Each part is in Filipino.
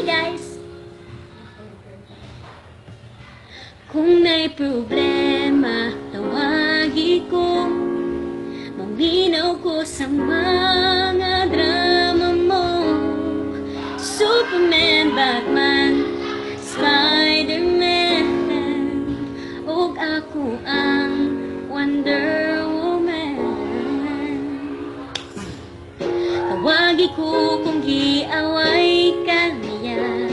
guys. Kung may problema, tawagi ko. Maminaw ko sa mga drama mo. Superman, Batman, Spider-Man, ug ako ang Wonder Woman. Tawagi ko kung giaway ka niya.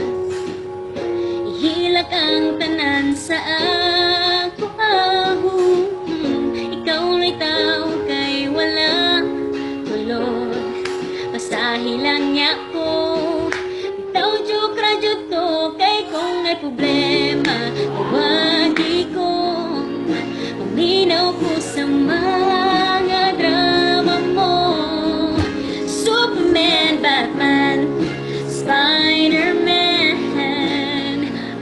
Ihilak ang tanan sa ako. Ikaw na'y tao kay wala tulog. Pasahi lang niya ko. Bitaw joke radyo to. Kay kung may problema, tawagi ko. Paminaw ko sa mga drama mo. Superman, Batman, Spider-Man,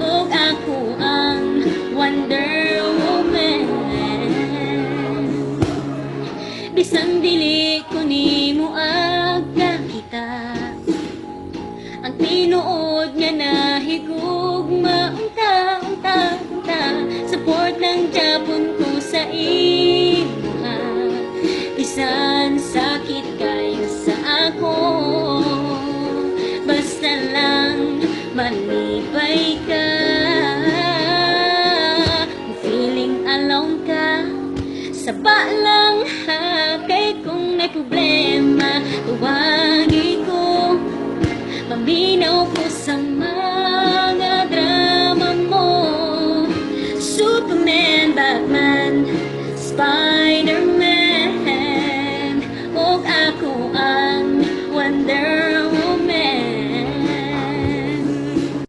ug ako ang Wonder Woman. Bisan dili ko nimo agka kita, ang tinuod nga nahigugma unta. Support ng Japon ko sa imuha. Bisan sakit kayo sa ako, basta lang manibay ka. Kung feeling alone ka, saba lang ha. Kay kung may problema,